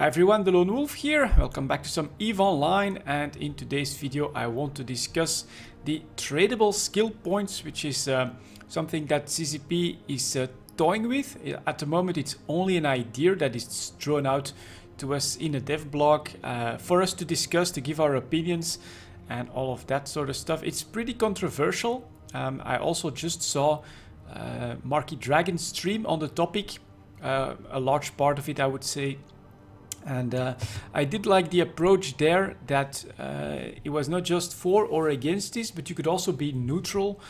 Hi everyone, delonewolf here. Welcome back to some EVE Online, and in today's video I want to discuss the tradable skill points, which is something that CCP is toying with. At the moment it's only an idea that is thrown out to us in a dev blog for us to discuss, to give our opinions and all of that sort of stuff. It's pretty controversial. I also just saw Marky Dragon's stream on the topic, a large part of it I would say. And I did like the approach there that it was not just for or against this, but you could also be neutral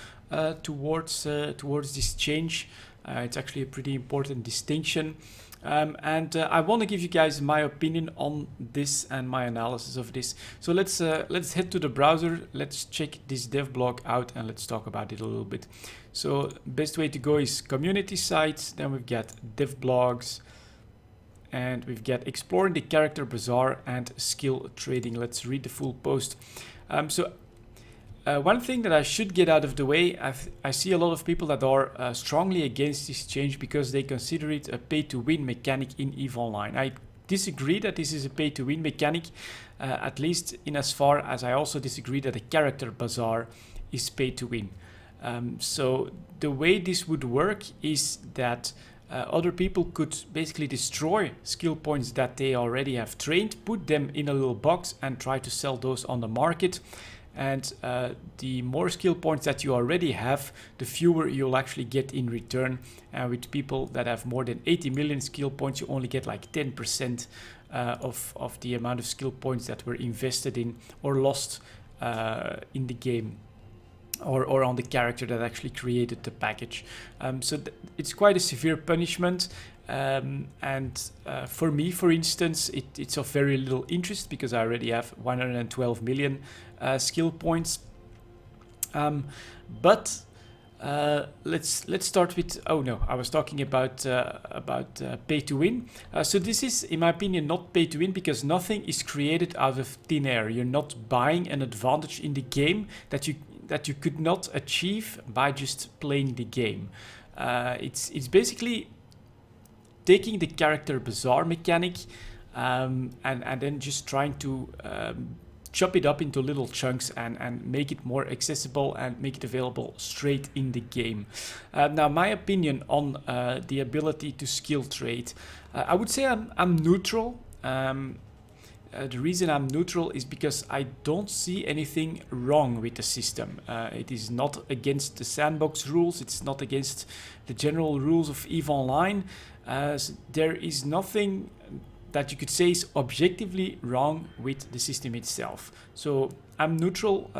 towards this change. It's actually a pretty important distinction. And I want to give you guys my opinion on this and my analysis of this. So let's head to the browser, let's check this dev blog out and let's talk about it a little bit. So best way to go is community sites, then we've got dev blogs, and we've got exploring the character bazaar and skill trading. Let's read the full post. One thing that I should get out of the way, I see a lot of people that are strongly against this change because they consider it a pay-to-win mechanic in EVE Online. I disagree that this is a pay-to-win mechanic, at least in as far as I also disagree that a character bazaar is pay-to-win. So the way this would work is that other people could basically destroy skill points that they already have trained, put them in a little box and try to sell those on the market. And the more skill points that you already have, the fewer you'll actually get in return. With people that have more than 80 million skill points, you only get like 10% of the amount of skill points that were invested in or lost in the game. Or on the character that actually created the package. So it's quite a severe punishment. For me, for instance, it's of very little interest because I already have 112 million skill points. Let's start with, oh no, I was talking about pay to win. So this is, in my opinion, not pay to win because nothing is created out of thin air. You're not buying an advantage in the game that you could not achieve by just playing the game. It's basically taking the character bazaar mechanic and then just trying to chop it up into little chunks and make it more accessible and make it available straight in the game. Now, my opinion on the ability to skill trade, I would say I'm neutral. The reason I'm neutral is because I don't see anything wrong with the system. It is not against the sandbox rules, it's not against the general rules of EVE Online. So there is nothing that you could say is objectively wrong with the system itself. So I'm neutral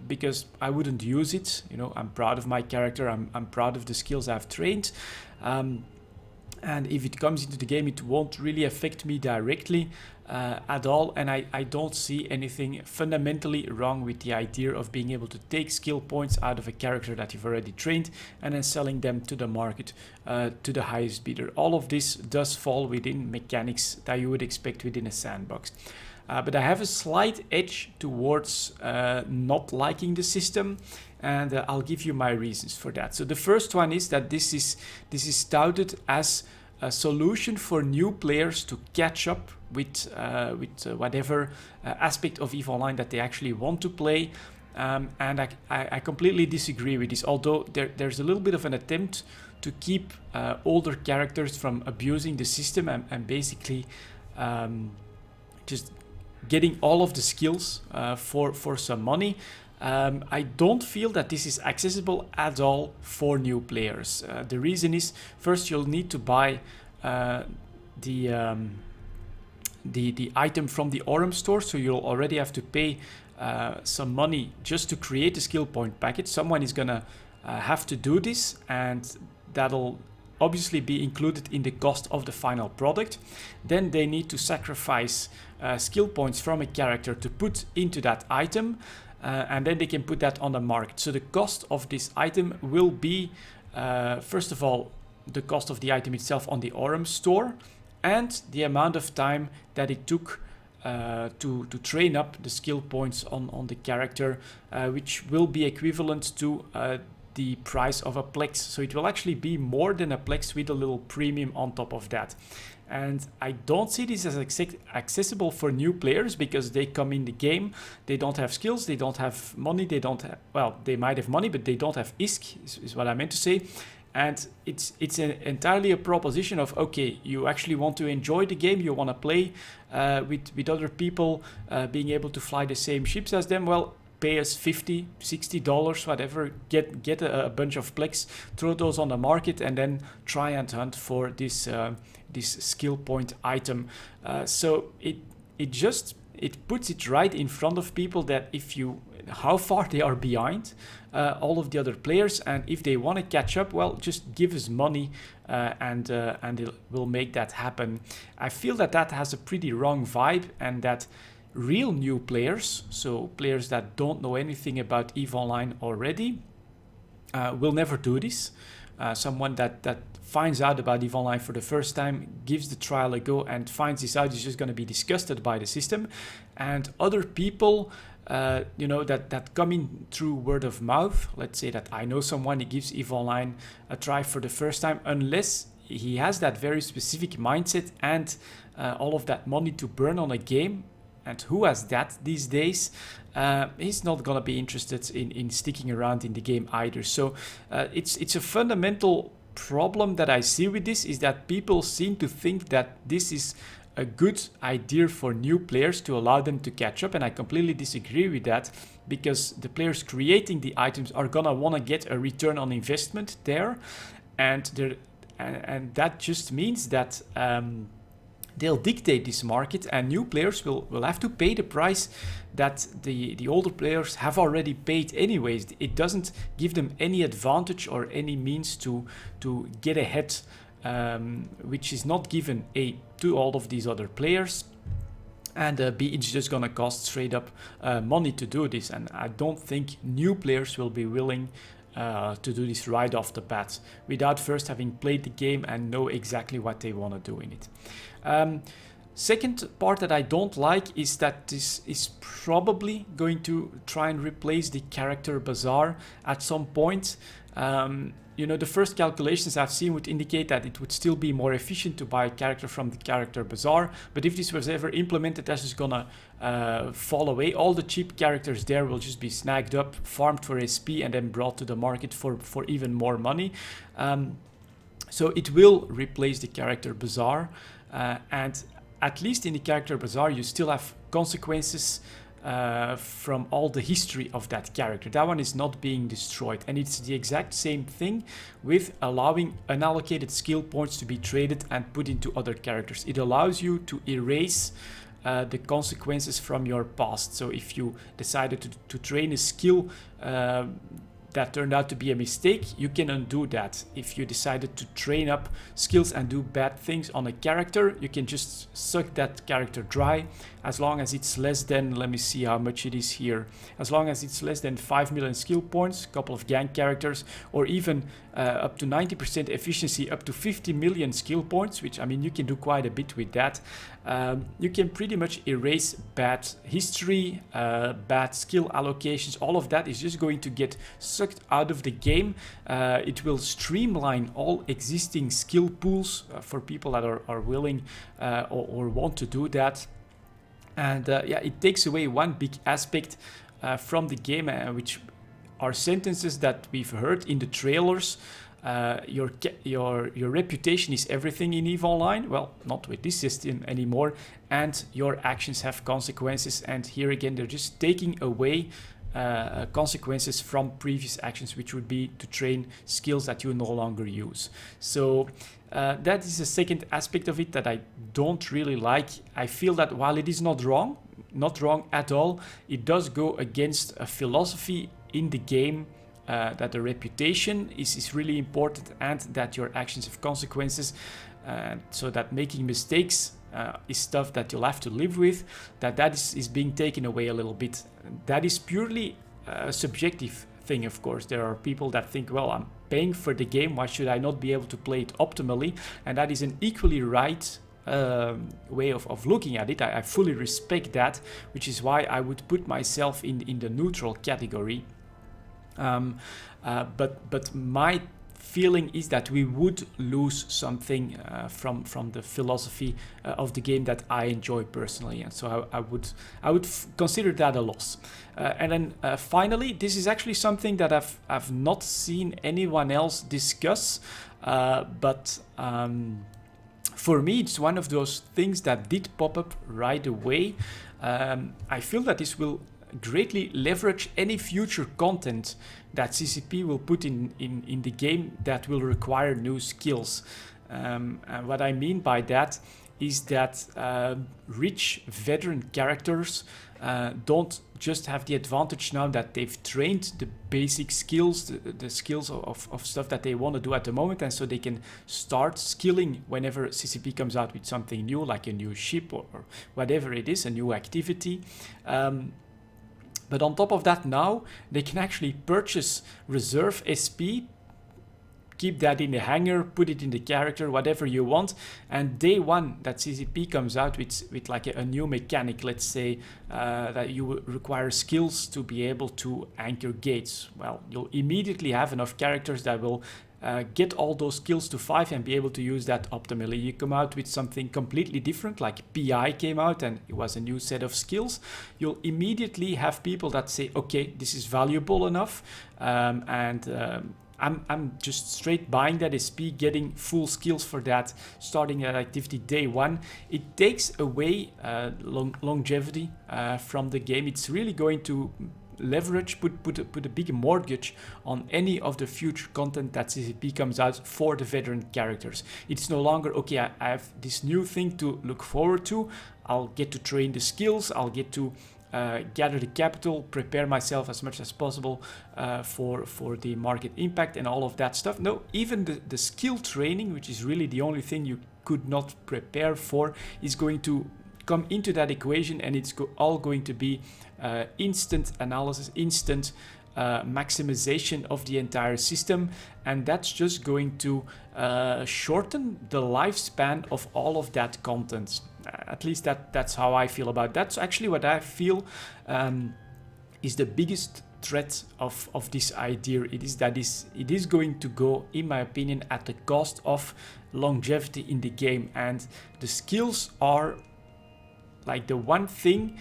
because I wouldn't use it. You know, I'm proud of my character, I'm proud of the skills I've trained. And if it comes into the game, it won't really affect me directly at all. And I don't see anything fundamentally wrong with the idea of being able to take skill points out of a character that you've already trained and then selling them to the market, to the highest bidder. All of this does fall within mechanics that you would expect within a sandbox. But I have a slight edge towards not liking the system, and I'll give you my reasons for that. So the first one is that this is touted as a solution for new players to catch up with whatever aspect of EVE Online that they actually want to play. And I completely disagree with this, although there's a little bit of an attempt to keep older characters from abusing the system and basically just getting all of the skills for some money. I don't feel that this is accessible at all for new players. The reason is, first you'll need to buy the item from the Aurum store, so you'll already have to pay some money just to create a skill point package. Someone is gonna have to do this, and that'll obviously be included in the cost of the final product. Then they need to sacrifice skill points from a character to put into that item, and then they can put that on the market. So the cost of this item will be, first of all, the cost of the item itself on the Aurum store, and the amount of time that it took to train up the skill points on the character, which will be equivalent to the price of a Plex. So it will actually be more than a Plex with a little premium on top of that. And I don't see this as accessible for new players because they come in the game, they don't have skills, they don't have money, they don't have, well, they might have money, but they don't have ISK, is what I meant to say. And it's entirely a proposition of, okay, you actually want to enjoy the game, you want to play with other people, being able to fly the same ships as them. Well, pay us $50, $60, whatever, get a bunch of plex, throw those on the market, and then try and hunt for this skill point item. So it puts it right in front of people that how far they are behind all of the other players, and if they want to catch up, well, just give us money and it will make that happen. I feel that has a pretty wrong vibe, and that real new players, so players that don't know anything about EVE Online already, will never do this. Someone that finds out about EVE Online for the first time, gives the trial a go, and finds this out, is just going to be disgusted by the system. And other people, that come in through word of mouth, let's say that I know someone, he gives EVE Online a try for the first time, unless he has that very specific mindset and all of that money to burn on a game. And who has that these days? He's not going to be interested in sticking around in the game either. So it's a fundamental problem that I see with this, is that people seem to think that this is a good idea for new players to allow them to catch up. And I completely disagree with that, because the players creating the items are going to want to get a return on investment there. And that just means that they'll dictate this market, and new players will have to pay the price that the older players have already paid anyways. It doesn't give them any advantage or any means to get ahead, which is not given to all of these other players, and B, it's just gonna cost straight up money to do this, and I don't think new players will be willing to do this right off the bat without first having played the game and know exactly what they want to do in it. Second part that I don't like is that this is probably going to try and replace the character bazaar at some point. The first calculations I've seen would indicate that it would still be more efficient to buy a character from the character bazaar, but if this was ever implemented, that's just gonna fall away. All the cheap characters there will just be snagged up, farmed for SP, and then brought to the market for even more money. So it will replace the character bazaar, and at least in the character bazaar you still have consequences from all the history of that character. That one is not being destroyed, and it's the exact same thing with allowing unallocated skill points to be traded and put into other characters. It allows you to erase the consequences from your past. So if you decided to train a skill that turned out to be a mistake, you can undo that. If you decided to train up skills and do bad things on a character, you can just suck that character dry, as long as it's less than, let me see how much it is here, as long as it's less than 5 million skill points, a couple of gang characters, or even up to 90% efficiency, up to 50 million skill points, which, I mean, you can do quite a bit with that. You can pretty much erase bad history, bad skill allocations. All of that is just going to get sucked out of the game. It will streamline all existing skill pools for people that are willing or want to do that. And it takes away one big aspect from the game, which are sentences that we've heard in the trailers. Your reputation is everything in EVE Online. Well, not with this system anymore, and your actions have consequences. And here again, they're just taking away consequences from previous actions, which would be to train skills that you no longer use. So that is the second aspect of it that I don't really like. I feel that while it is not wrong at all, it does go against a philosophy in the game, that the reputation is really important, and that your actions have consequences, so that making mistakes is stuff that you'll have to live with, that is being taken away a little bit. That is purely a subjective thing, of course. There are people that think, well, I'm paying for the game, why should I not be able to play it optimally? And that is an equally right way of looking at it. I fully respect that, which is why I would put myself in the neutral category. But my feeling is that we would lose something from the philosophy of the game that I enjoy personally, and so I would consider that a loss. And then finally, this is actually something that I've not seen anyone else discuss, but for me it's one of those things that did pop up right away. I feel that this will greatly leverage any future content that CCP will put in the game that will require new skills. And what I mean by that is that rich veteran characters don't just have the advantage now that they've trained the basic skills, the skills of stuff that they want to do at the moment, and so they can start skilling whenever CCP comes out with something new, like a new ship or whatever it is, a new activity. But on top of that now, they can actually purchase reserve SP, keep that in the hangar, put it in the character, whatever you want. And day one that CCP comes out with like a new mechanic, let's say, that you require skills to be able to anchor gates. Well, you'll immediately have enough characters that will get all those skills to 5 and be able to use that optimally. You come out with something completely different, like PI came out and it was a new set of skills. You'll immediately have people that say, okay, this is valuable enough, I'm just straight buying that SP, getting full skills for that, starting that activity day one. It takes away longevity from the game. It's really going to leverage, put a big mortgage on any of the future content that CCP comes out for the veteran characters. It's no longer, okay, I have this new thing to look forward to. I'll get to train the skills, I'll get to gather the capital, prepare myself as much as possible for the market impact and all of that stuff. No, even the skill training, which is really the only thing you could not prepare for, is going to come into that equation, and it's all going to be instant analysis, instant maximization of the entire system, and that's just going to shorten the lifespan of all of that content. At least that's how I feel about that. So actually what I feel is the biggest threat of this idea. It is going to go, in my opinion, at the cost of longevity in the game, and the skills are like the one thing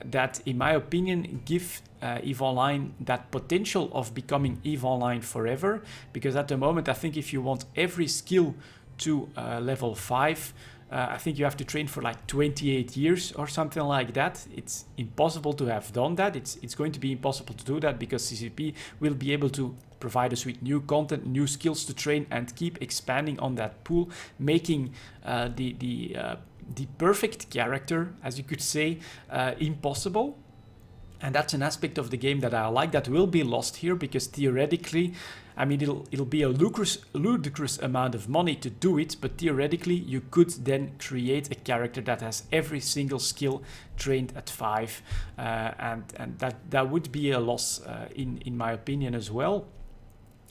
that, in my opinion, give EVE Online that potential of becoming EVE Online forever. Because at the moment, I think if you want every skill to level 5, I think you have to train for like 28 years or something like that. It's impossible to have done that. It's going to be impossible to do that because CCP will be able to provide us with new content, new skills to train, and keep expanding on that pool, making the perfect character, as you could say, impossible. And that's an aspect of the game that I like that will be lost here, because theoretically, I mean, it'll be a ludicrous amount of money to do it, but theoretically you could then create a character that has every single skill trained at 5, and that would be a loss in my opinion as well.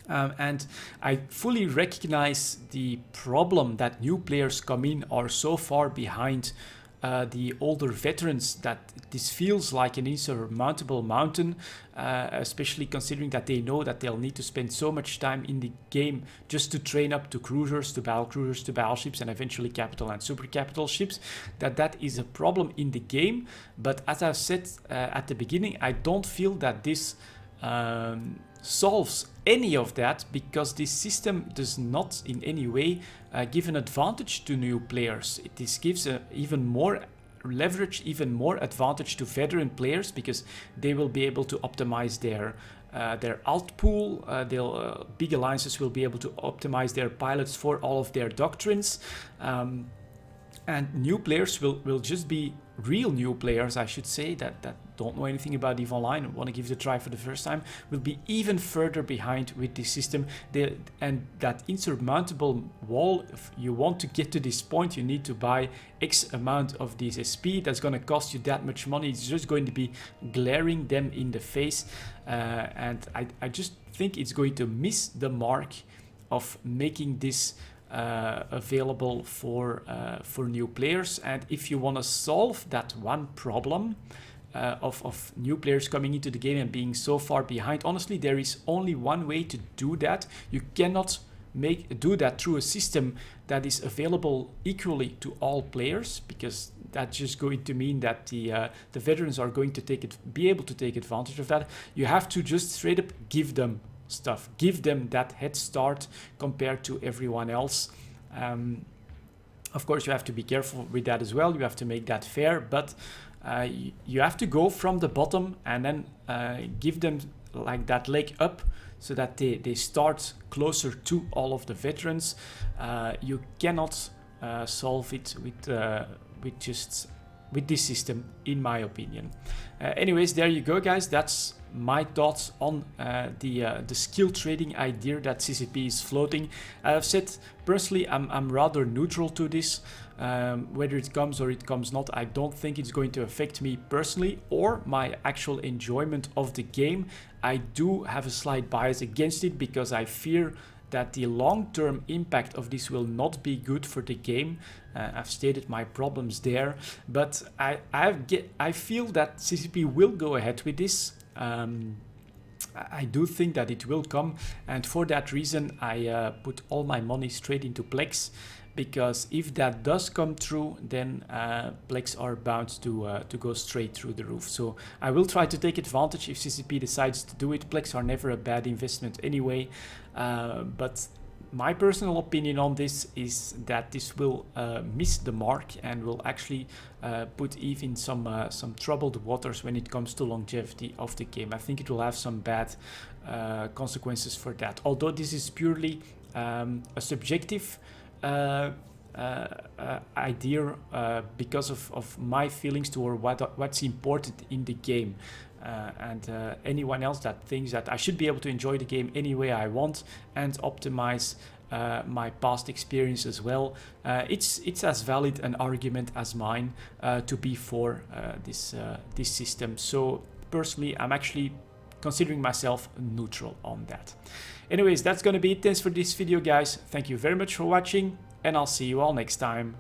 And I fully recognize the problem that new players come in are so far behind the older veterans that this feels like an insurmountable mountain, especially considering that they know that they'll need to spend so much time in the game just to train up to cruisers, to battleships, and eventually capital and super capital ships, that is a problem in the game. But as I said at the beginning, I don't feel that this solves any of that, because this system does not in any way give an advantage to new players. This gives even more leverage, even more advantage to veteran players, because they will be able to optimize their alt pool. Big alliances will be able to optimize their pilots for all of their doctrines, and new players will just be real new players, I should say, that don't know anything about EVE Online and want to give it a try for the first time, will be even further behind with this system. And that insurmountable wall, if you want to get to this point, you need to buy X amount of this SP. That's going to cost you that much money. It's just going to be glaring them in the face. And I just think it's going to miss the mark of making this available for new players. And if you want to solve that one problem of new players coming into the game and being so far behind, honestly, there is only one way to do that. You cannot do that through a system that is available equally to all players, because that's just going to mean that the veterans are going to be able to take advantage of that. You have to just straight up give them stuff, give them that head start compared to everyone else. Of course, you have to be careful with that as well. You have to make that fair, but you have to go from the bottom and then give them like that leg up, so that they start closer to all of the veterans. You cannot solve it with this system, in my opinion. Anyways, there you go, guys. That's my thoughts on the skill trading idea that CCP is floating. I've said personally I'm rather neutral to this. Whether it comes or it comes not, I don't think it's going to affect me personally or my actual enjoyment of the game. I do have a slight bias against it because I fear that the long-term impact of this will not be good for the game. I've stated my problems there, but I feel that CCP will go ahead with this. I do think that it will come, and for that reason I put all my money straight into Plex, because if that does come true, then Plex are bound to go straight through the roof. So I will try to take advantage if CCP decides to do it. Plex are never a bad investment anyway, but my personal opinion on this is that this will miss the mark and will actually put Eve in some troubled waters when it comes to longevity of the game. I think it will have some bad consequences for that. Although this is purely a subjective idea because of my feelings toward what's important in the game. And anyone else that thinks that I should be able to enjoy the game any way I want and optimize my past experience as well, it's as valid an argument as mine to be for this system. So personally, I'm actually considering myself neutral on that. Anyways, that's gonna be it. Thanks for this video, guys. Thank you very much for watching, and I'll see you all next time.